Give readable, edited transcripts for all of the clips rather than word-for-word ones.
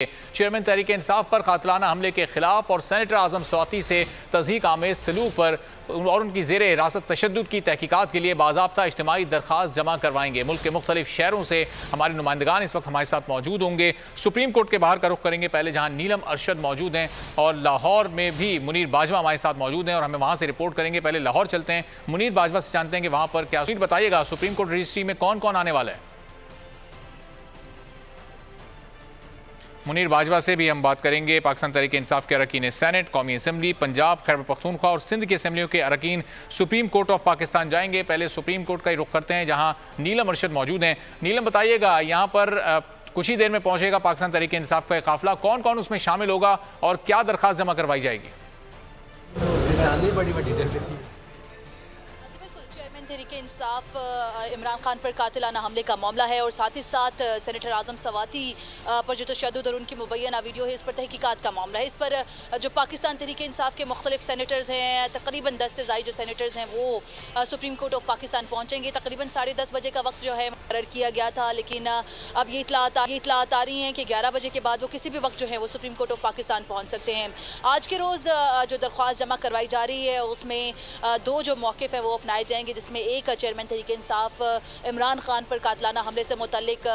Chairman Tehreek Insaf पर कातिलाना हमले के खिलाफ और सेनेटर आजम स्वाति से तज़हीक आमेज सलूक पर और उनकी ज़ेर हिरासत तशद्दुद की तहकीकात के लिए बाज़ाब्ता इज्तिमाई दरख्वास्त जमा करवाएंगे। मुल्क के मुख्तलिफ शहरों से हमारे नुमाइंदगान इस वक्त हमारे साथ मौजूद होंगे। सुप्रीम कोर्ट के बाहर का रुख करेंगे पहले, जहाँ नीलम अरशद मौजूद हैं और लाहौर में भी मुनीर बाजवा हमारे साथ मौजूद हैं और हमें वहाँ से रिपोर्ट करेंगे। पहले लाहौर चलते हैं, मुनीर बाजवा से जानते हैं कि वहाँ पर क्या बताइएगा, सुप्रीम कोर्ट रजिस्ट्री में कौन कौन आने वाला है? मुनीर बाजवा से भी हम बात करेंगे। पाकिस्तान तहरीक इंसाफ के अरकान सेनेट, कौमी असम्बली, पंजाब, खैबर पख्तूनख्वा और सिंध की असम्बलियों के अरकान सुप्रीम कोर्ट ऑफ पाकिस्तान जाएंगे। पहले सुप्रीम कोर्ट का ही रुख करते हैं जहां नीलम अरशद मौजूद हैं। नीलम, बताइएगा, यहाँ पर कुछ ही देर में पहुंचेगा पाकिस्तान तहरीक इंसाफ का काफिला, कौन कौन उसमें शामिल होगा और क्या दरख्वास्त जमा करवाई जाएगी? तहरीक इंसाफ इमरान खान पर कातिलाना हमले का मामला है और साथ ही साथ सेनेटर आजम सवाती पर जो तशद्दुद और उनकी मुबैना वीडियो है, इस पर तहकीकात का मामला है। इस पर जो पाकिस्तान तहरीक इंसाफ के मुख्तलिफ सेनेटर्स हैं, तकरीबन 10 से ज़ायद जो सेनेटर्स हैं वो सुप्रीम कोर्ट ऑफ पाकिस्तान पहुँचेंगे। तकरीबन 10:30 बजे का वक्त जो है मुकर्रर किया गया था, लेकिन अब ये इतलात आ रही हैं कि 11 बजे के बाद वो किसी भी वक्त जो है वो सुप्रीम कोर्ट ऑफ पाकिस्तान पहुँच सकते हैं। आज के रोज़ जो दरख्वास्त जमा करवाई जा रही है उसमें 2 जो मौक़िफ़ हैं वो अपनाए जाएंगे, जिसमें एक चेयरमैन तहरीक इंसाफ इमरान खान पर कातिलाना हमले से मुतल्लिक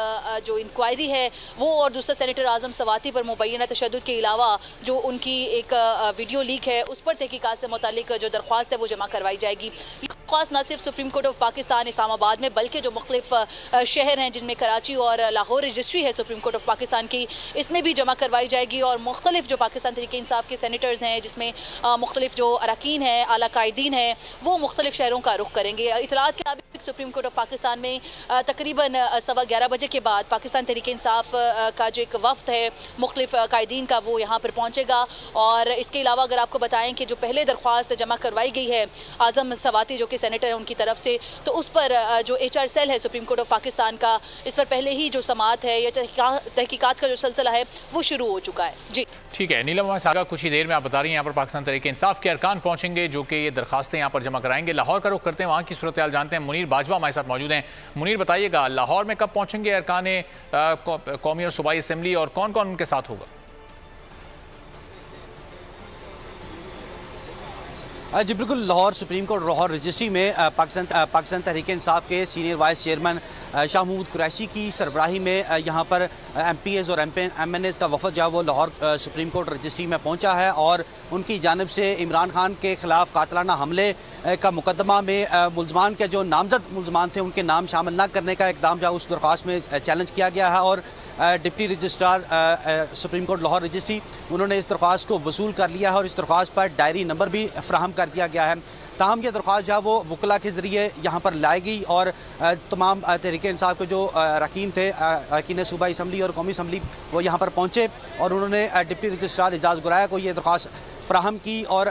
जो इंक्वायरी है वो, और दूसरा सेनेटर आजम सवाती पर मुबैना तशद्दुद के अलावा जो उनकी एक वीडियो लीक है उस पर तहकीकात से मुतल्लिक जो दरख्वास्त है वो जमा करवाई जाएगी। दरख्वास्त न सिर्फ supreme court of Pakistan Islamabad में बल्कि जो मुख्तलिफ शहर हैं जिनमें कराची और लाहौर रजिस्ट्री है सुप्रीम कोर्ट ऑफ पाकिस्तान की, इसमें भी जमा करवाई जाएगी। और मुख्तलिफ जो पाकिस्तान तहरीक इंसाफ के सेनेटर्स हैं, जिसमें मुख्तलिफ जो अरकान हैं, आला कायदीन हैं, वो मुख्तलिफ शहरों का रुख करेंगे। इतलात के मुताबिक सुप्रीम कोर्ट ऑफ पाकिस्तान में तकरीबन 11:15 बजे के बाद पाकिस्तान तहरीक इंसाफ का जो एक वफ्द है मुख्तलिफ कायदीन का, वो यहाँ पर पहुँचेगा। और इसके अलावा अगर आपको बताएं कि जो पहले दरख्वास्त जमा करवाई गई है आजम सवाती जो कि सेनेटर है उनकी तरफ से, तो उस पर जो HR सेल है सुप्रीम कोर्ट ऑफ पाकिस्तान का, इस पर पहले ही जो समाअत है या तहकीकात का जो सिलसिला है वो शुरू हो चुका है। जी ठीक है नीलम, हमारे साथ कुछ ही देर में आप बता रही हैं यहाँ पर पाकिस्तान तहरीक इंसाफ के अरकान पहुंचेंगे जो कि ये दरखास्तें यहाँ पर जमा कराएंगे। लाहौर का रुख करते हैं, वहाँ की सूरत हाल जानते हैं। मुनीर बाजवा हमारे साथ मौजूद हैं। मुनीर, बताइएगा, लाहौर में कब पहुंचेंगे अरकान कौमी और सूबाई असम्बली और कौन कौन उनके साथ होगा? जी बिल्कुल, Lahore supreme court Lahore registry में पाकिस्तान तहरीक इंसाफ के senior vice chairman Shah Mahmood Qureshi की सरबराही में यहाँ पर MPs और MNAs का वफद जो है वो लाहौर सुप्रीम कोर्ट रजिस्ट्री में पहुँचा है और उनकी जानिब से इमरान खान के ख़िलाफ़ कातिलाना हमले का मुकदमा में मुल्ज़मान के जो नामजद मुल्ज़मान थे उनके नाम शामिल न करने का इक़दाम जो उस दरख्वास्त में चैलेंज किया गया है। और deputy registrar supreme court Lahore registry, उन्होंने इस दरख्वास्त को वसूल कर लिया है और इस दरख्वास्त पर डायरी नंबर भी फ्राहम कर दिया गया है। ताहम यह दरख्वास्त जो है वो वकला के ज़रिए यहाँ पर लाई गई और तमाम तहरीक इंसाफ के जो अरकान थे, अरकान सूबाई असम्बली और कौमी असम्बली, वो यहाँ पर पहुँचे और उन्होंने डिप्टी रजिस्ट्रार एजाज़ गुराया को ये दरख्वास्त फ्राहम की और